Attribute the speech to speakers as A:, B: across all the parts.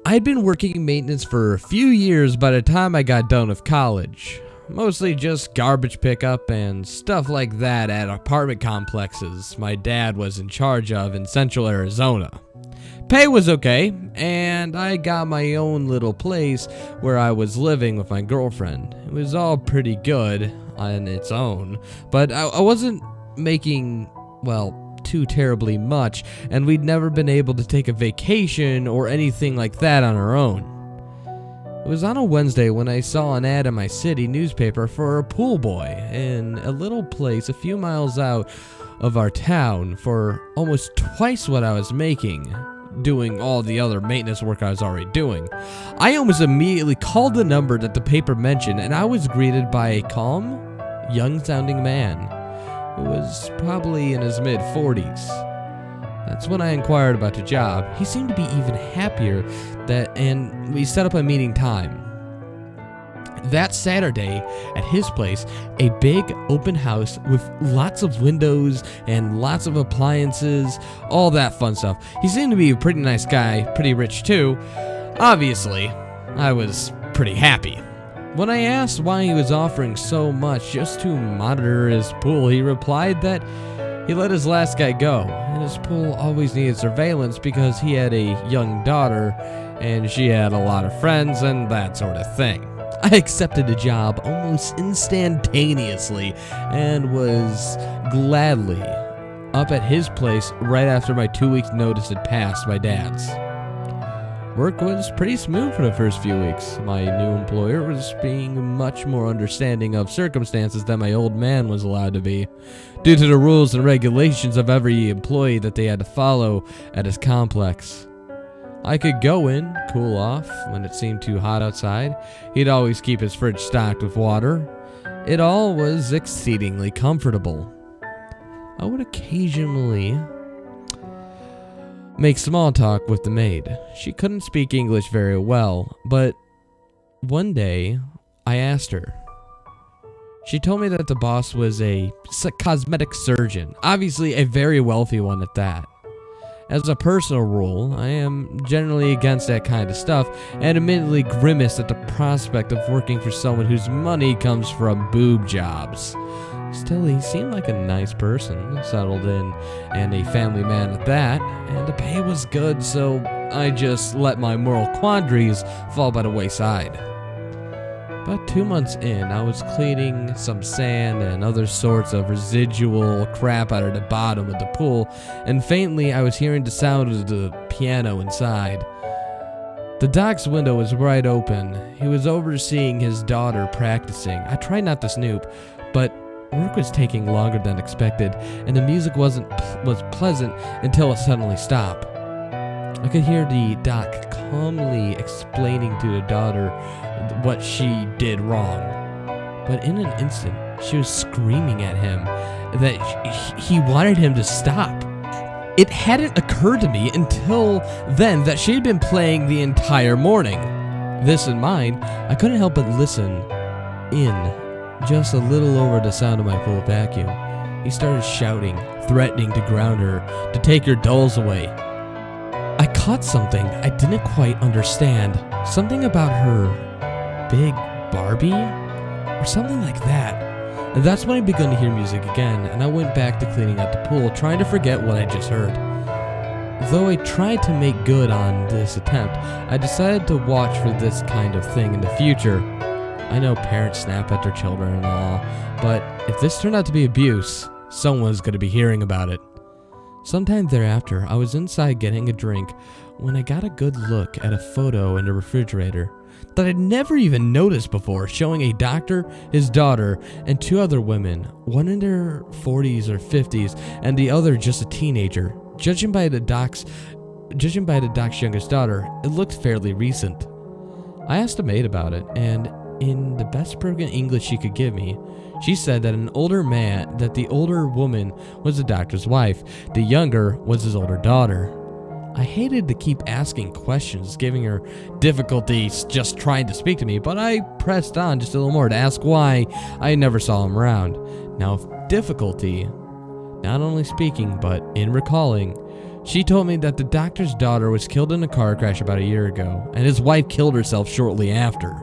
A: I'd been working in maintenance for a few years by the time I got done with college. Mostly just garbage pickup and stuff like that at apartment complexes my dad was in charge of in central Arizona. Pay was okay, and I got my own little place where I was living with my girlfriend. It was all pretty good on its own, but I wasn't making, well, too terribly much, and we'd never been able to take a vacation or anything like that on our own. It was on a Wednesday when I saw an ad in my city newspaper for a pool boy in a little place a few miles out of our town for almost twice what I was making, doing all the other maintenance work I was already doing. I almost immediately called the number that the paper mentioned, and I was greeted by a calm, young-sounding man who was probably in his mid-40s. That's when I inquired about the job. He seemed to be even happier and we set up a meeting time. That Saturday, at his place, a big open house with lots of windows and lots of appliances, all that fun stuff. He seemed to be a pretty nice guy, pretty rich too. Obviously, I was pretty happy. When I asked why he was offering so much just to monitor his pool, he replied that he let his last guy go, and his pool always needed surveillance because he had a young daughter, and she had a lot of friends and that sort of thing. I accepted the job almost instantaneously and was gladly up at his place right after my 2 weeks notice had passed my dad's. Work was pretty smooth for the first few weeks. My new employer was being much more understanding of circumstances than my old man was allowed to be, due to the rules and regulations of every employee that they had to follow at his complex. I could go in, cool off when it seemed too hot outside. He'd always keep his fridge stocked with water. It all was exceedingly comfortable. I would occasionally make small talk with the maid. She couldn't speak English very well, but one day I asked her. She told me that the boss was a cosmetic surgeon, obviously a very wealthy one at that. As a personal rule, I am generally against that kind of stuff, and admittedly grimaced at the prospect of working for someone whose money comes from boob jobs. Still, he seemed like a nice person, settled in, and a family man at that, and the pay was good, so I just let my moral quandaries fall by the wayside. About 2 months in, I was cleaning some sand and other sorts of residual crap out of the bottom of the pool, and faintly I was hearing the sound of the piano inside. The doc's window was wide open. He was overseeing his daughter practicing. I tried not to snoop, but work was taking longer than expected, and the music was pleasant until it suddenly stopped. I could hear the doc calmly explaining to the daughter what she did wrong. But in an instant, she was screaming at him that he wanted him to stop. It hadn't occurred to me until then that she had been playing the entire morning. This in mind, I couldn't help but listen in just a little over the sound of my full vacuum. He started shouting, threatening to ground her, to take her dolls away. I caught something I didn't quite understand. Something about her big Barbie? Or something like that. And that's when I began to hear music again, and I went back to cleaning out the pool, trying to forget what I just heard. Though I tried to make good on this attempt, I decided to watch for this kind of thing in the future. I know parents snap at their children and all, but if this turned out to be abuse, someone's going to be hearing about it. Sometime thereafter, I was inside getting a drink when I got a good look at a photo in the refrigerator that I'd never even noticed before, showing a doctor, his daughter, and 2 other women, one in their 40s or 50s, and the other just a teenager. Judging by the doc's youngest daughter, it looked fairly recent. I asked the maid about it, and in the best broken English she could give me, she said that the older woman was the doctor's wife, the younger was his older daughter. I hated to keep asking questions, giving her difficulties just trying to speak to me, but I pressed on just a little more to ask why I never saw him around. Now, with difficulty, not only speaking, but in recalling, She told me that the doctor's daughter was killed in a car crash about a year ago, and his wife killed herself shortly after.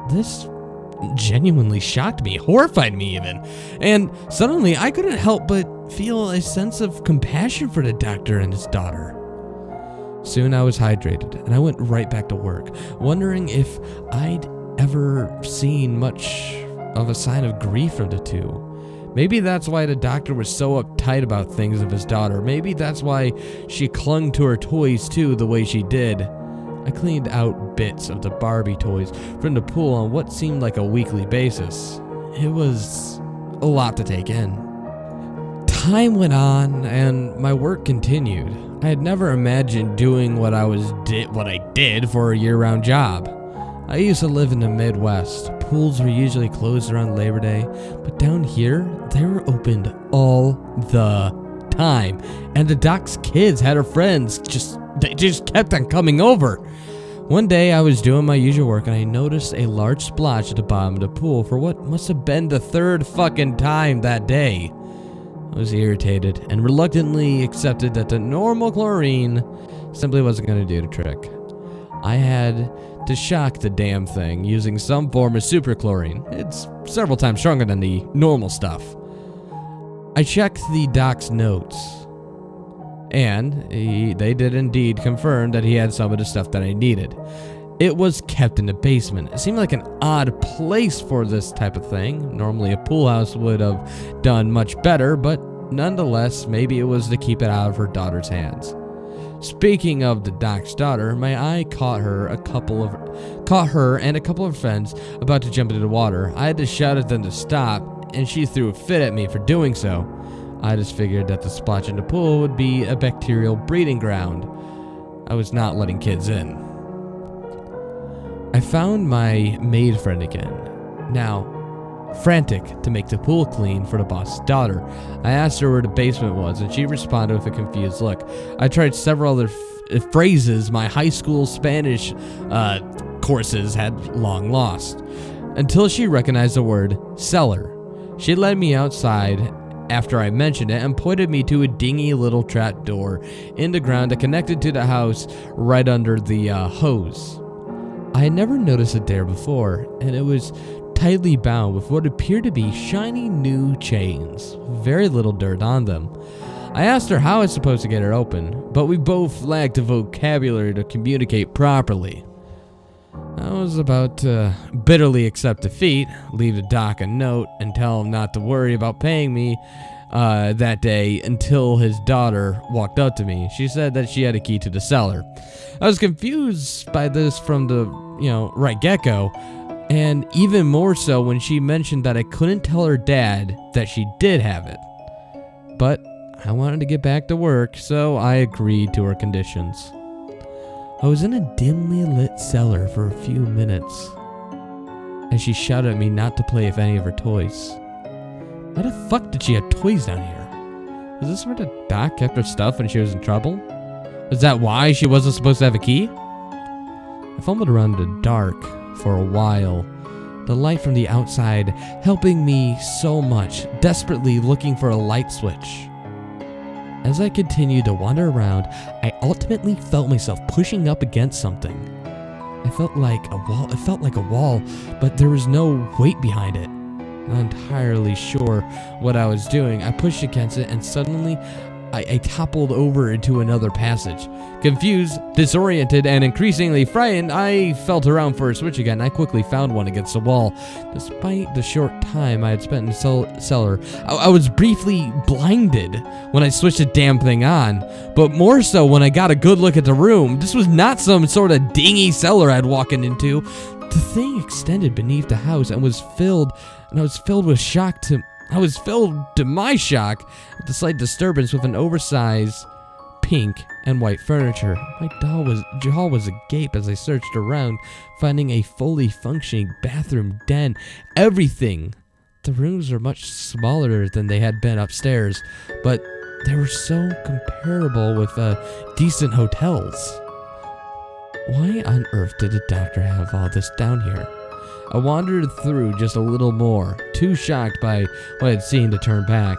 A: This genuinely shocked me, horrified me even, and suddenly I couldn't help but feel a sense of compassion for the doctor and his daughter. Soon I was hydrated, and I went right back to work, wondering if I'd ever seen much of a sign of grief from the two. Maybe that's why the doctor was so uptight about things of his daughter. Maybe that's why she clung to her toys too the way she did. I cleaned out bits of the Barbie toys from the pool on what seemed like a weekly basis. It was a lot to take in. Time went on and my work continued. I had never imagined doing what I did for a year-round job. I used to live in the Midwest. Pools were usually closed around Labor Day, but down here, they were opened all the time. And the doc's kids had her friends, they just kept on coming over. One day, I was doing my usual work and I noticed a large splotch at the bottom of the pool for what must have been the third fucking time that day. I was irritated and reluctantly accepted that the normal chlorine simply wasn't going to do the trick. I had to shock the damn thing using some form of superchlorine. It's several times stronger than the normal stuff. I checked the doc's notes, and they did indeed confirm that he had some of the stuff that I needed. It was kept in the basement. It seemed like an odd place for this type of thing. Normally a pool house would have done much better, but nonetheless, maybe it was to keep it out of her daughter's hands. Speaking of the doc's daughter, my eye caught her and a couple of friends about to jump into the water. I had to shout at them to stop, and she threw a fit at me for doing so. I just figured that the splotch in the pool would be a bacterial breeding ground. I was not letting kids in. I found my maid friend again. Now, frantic to make the pool clean for the boss's daughter. I asked her where the basement was, and she responded with a confused look. I tried several other phrases my high school Spanish courses had long lost, until she recognized the word cellar. She led me outside after I mentioned it and pointed me to a dingy little trap door in the ground that connected to the house right under the hose. I had never noticed it there before, and it was tightly bound with what appeared to be shiny new chains, very little dirt on them. I asked her how I was supposed to get it open, but we both lacked the vocabulary to communicate properly. I was about to bitterly accept defeat, leave the doc a note, and tell him not to worry about paying me that day until his daughter walked up to me. She said that she had a key to the cellar. I was confused by this from the, right get-go, and even more so when she mentioned that I couldn't tell her dad that she did have it. But I wanted to get back to work, so I agreed to her conditions. I was in a dimly lit cellar for a few minutes, and she shouted at me not to play with any of her toys. Why the fuck did she have toys down here? Was this where the doc kept her stuff when she was in trouble? Was that why she wasn't supposed to have a key? I fumbled around in the dark for a while, the light from the outside helping me so much, desperately looking for a light switch. As I continued to wander around, I ultimately felt myself pushing up against something. It felt like a wall, but there was no weight behind it. Not entirely sure what I was doing. I pushed against it and suddenly I toppled over into another passage. Confused, disoriented, and increasingly frightened, I felt around for a switch again. I quickly found one against the wall. Despite the short time I had spent in the cellar, I was briefly blinded when I switched the damn thing on, but more so when I got a good look at the room. This was not some sort of dingy cellar I'd walking into. The thing extended beneath the house and I was filled with shock to my shock at the slight disturbance with an oversized pink and white furniture. My jaw was agape as I searched around, finding a fully functioning bathroom, den, everything. The rooms were much smaller than they had been upstairs, but they were so comparable with decent hotels. Why on earth did the doctor have all this down here? I wandered through just a little more, too shocked by what I'd seen to turn back.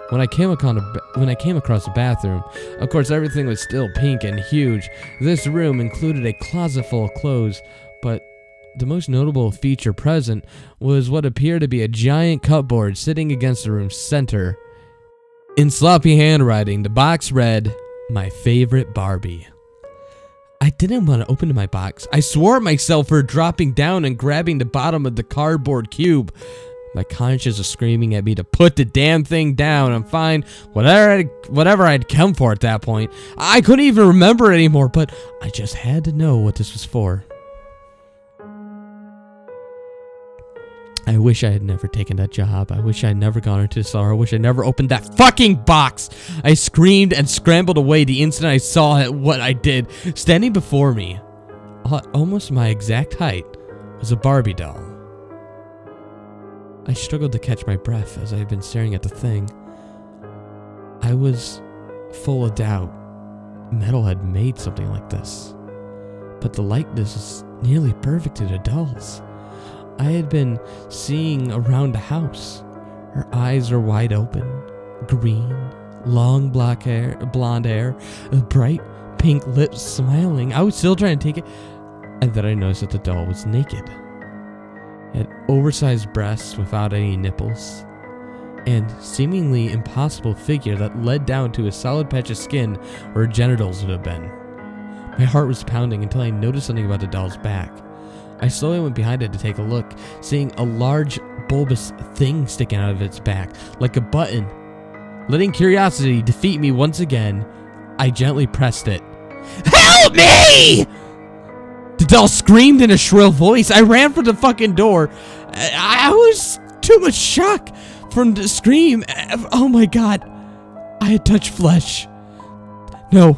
A: When I came across the bathroom, of course everything was still pink and huge. This room included a closet full of clothes, but the most notable feature present was what appeared to be a giant cupboard sitting against the room's center. In sloppy handwriting, the box read, "My favorite Barbie." I didn't want to open my box. I swore at myself for dropping down and grabbing the bottom of the cardboard cube. My conscience was screaming at me to put the damn thing down. I'm fine. Whatever I'd come for at that point. I couldn't even remember anymore, but I just had to know what this was for. I wish I had never taken that job. I wish I had never gone into the cellar. I wish I never opened that fucking box. I screamed and scrambled away the instant I saw what I did. Standing before me, almost my exact height, was a Barbie doll. I struggled to catch my breath as I had been staring at the thing. I was full of doubt. Metal had made something like this. But the likeness is nearly perfect to the doll's I had been seeing around the house. Her eyes are wide open, green, long blonde hair, bright pink lips, smiling. I was still trying to take it, and then I noticed that the doll was naked. It had oversized breasts without any nipples, and seemingly impossible figure that led down to a solid patch of skin where her genitals would have been. My heart was pounding until I noticed something about the doll's back. I slowly went behind it to take a look, seeing a large bulbous thing sticking out of its back, like a button. Letting curiosity defeat me once again, I gently pressed it. "Help me!" The doll screamed in a shrill voice. I ran for the fucking door. I was too much shock from the scream. Oh my god. I had touched flesh. No.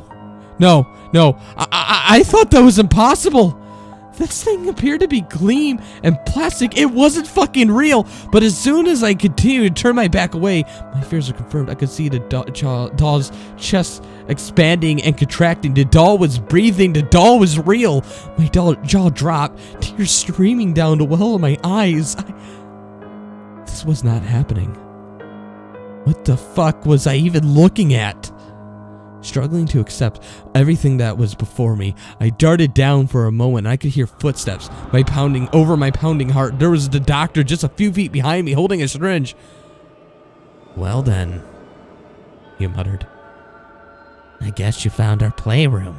A: I thought that was impossible. This thing appeared to be gleam and plastic. It wasn't fucking real. But as soon as I continued to turn my back away, my fears were confirmed. I could see the doll's chest expanding and contracting. The doll was breathing. The doll was real. My jaw dropped, tears streaming down the well of my eyes. This was not happening. What the fuck was I even looking at? Struggling to accept everything that was before me, I darted down for a moment and I could hear footsteps, my pounding heart. There was the doctor just a few feet behind me holding a syringe. "Well then," he muttered. "I guess you found our playroom."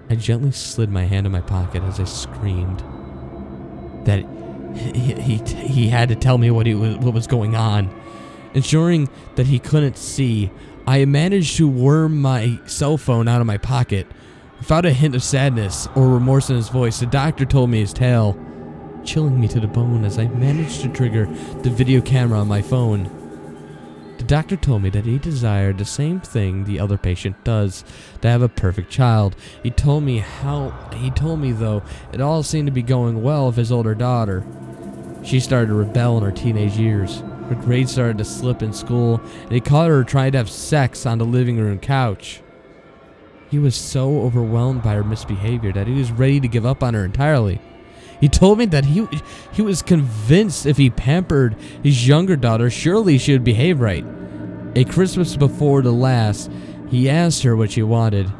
A: I gently slid my hand in my pocket as I screamed that he had to tell me what was going on. Ensuring that he couldn't see, I managed to worm my cell phone out of my pocket. Without a hint of sadness or remorse in his voice, the doctor told me his tale, chilling me to the bone as I managed to trigger the video camera on my phone. The doctor told me that he desired the same thing the other patient does, to have a perfect child. He told me though, it all seemed to be going well with his older daughter. She started to rebel in her teenage years. Her grades started to slip in school, and he caught her trying to have sex on the living room couch. He was so overwhelmed by her misbehavior that he was ready to give up on her entirely. He told me that he was convinced if he pampered his younger daughter, surely she would behave right. A Christmas before the last, he asked her what she wanted.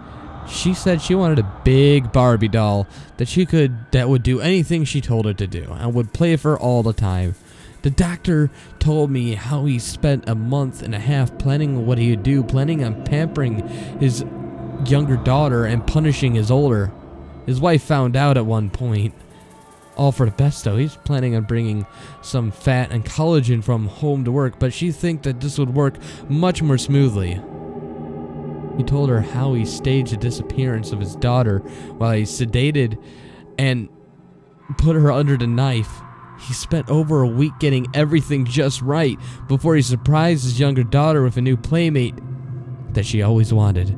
A: She said she wanted a big Barbie doll that would do anything she told it to do and would play with her all the time. The doctor told me how he spent a month and a half planning what he would do, planning on pampering his younger daughter and punishing his older. His wife found out at one point. All for the best though. He's planning on bringing some fat and collagen from home to work, but she thinks that this would work much more smoothly. He told her how he staged the disappearance of his daughter while he sedated and put her under the knife. He spent over a week getting everything just right before he surprised his younger daughter with a new playmate that she always wanted.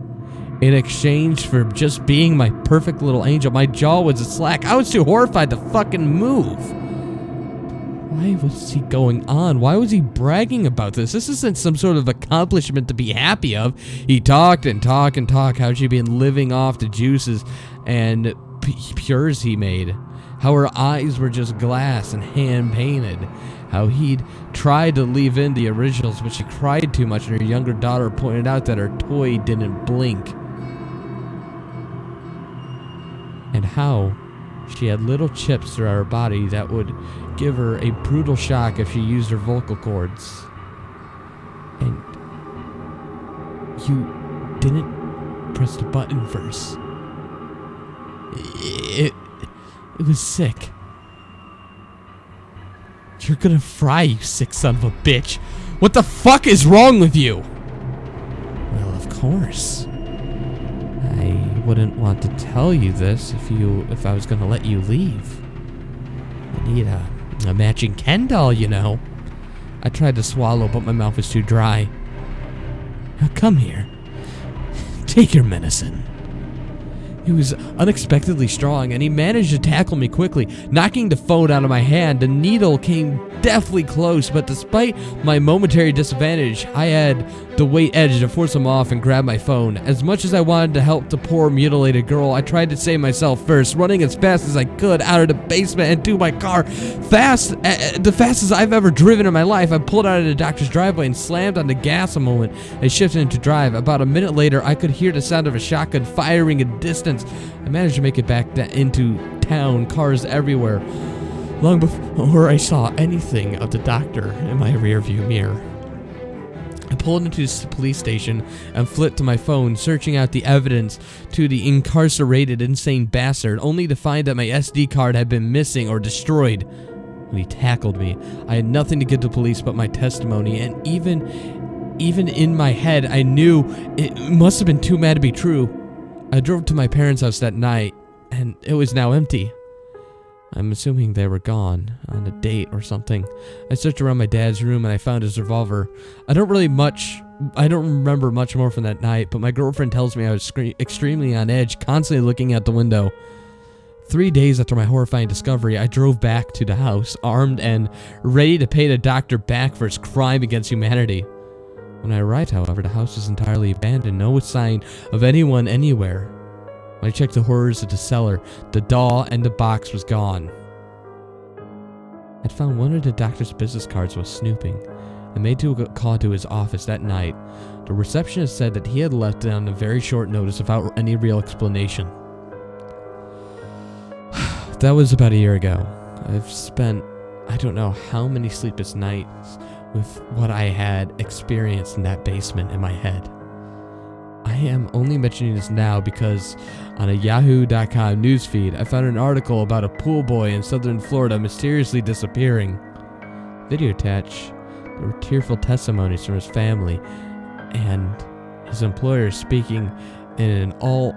A: In exchange for just being my perfect little angel, my jaw was a slack. I was too horrified to fucking move. Why was he going on? Why was he bragging about this? This isn't some sort of accomplishment to be happy of. He talked and talked and talked how she'd been living off the juices and pures he made. how her eyes were just glass and hand-painted, how he'd tried to leave in the originals but she cried too much and her younger daughter pointed out that her toy didn't blink, and how she had little chips throughout her body that would give her a brutal shock if she used her vocal cords. And you didn't press the button first. It was sick. You're gonna fry, you sick son of a bitch. What the fuck is wrong with you? Well, of course. I wouldn't want to tell you this if I was gonna let you leave. I need a matching Ken doll, you know. I tried to swallow, but my mouth was too dry. Now come here. Take your medicine. He was unexpectedly strong, and he managed to tackle me quickly, knocking the phone out of my hand. The needle came deathly close, but despite my momentary disadvantage, I had the weight edge to force him off and grab my phone. As much as I wanted to help the poor mutilated girl, I tried to save myself first, running as fast as I could out of the basement and to my car. The fastest I've ever driven in my life. I pulled out of the doctor's driveway and slammed on the gas a moment and shifted into drive. About a minute later, I could hear the sound of a shotgun firing in distance. I managed to make it back into town, cars everywhere, long before I saw anything of the doctor in my rearview mirror. I pulled into the police station and flipped to my phone, searching out the evidence to the incarcerated insane bastard, only to find that my SD card had been missing or destroyed. When he tackled me, I had nothing to give the police but my testimony, and even in my head, I knew it must have been too mad to be true. I drove to my parents' house that night, and it was now empty. I'm assuming they were gone, on a date or something. I searched around my dad's room and I found his revolver. I don't remember much more from that night, but my girlfriend tells me I was extremely on edge, constantly looking out the window. 3 days after my horrifying discovery, I drove back to the house, armed and ready to pay the doctor back for his crime against humanity. When I arrived, however, the house was entirely abandoned, no sign of anyone anywhere. When I checked the horrors of the cellar, the doll and the box was gone. I'd found one of the doctor's business cards was snooping. I made a call to his office that night. The receptionist said that he had left it on a very short notice without any real explanation. That was about a year ago. I've spent I don't know how many sleepless nights with what I had experienced in that basement in my head. I am only mentioning this now because on a yahoo.com newsfeed, I found an article about a pool boy in southern Florida mysteriously disappearing. Video attached, there were tearful testimonies from his family and his employer speaking all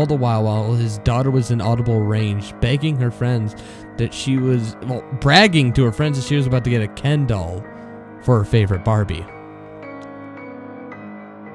A: the while his daughter was in audible range, begging her friends that she was, bragging to her friends that she was about to get a Ken doll for her favorite Barbie.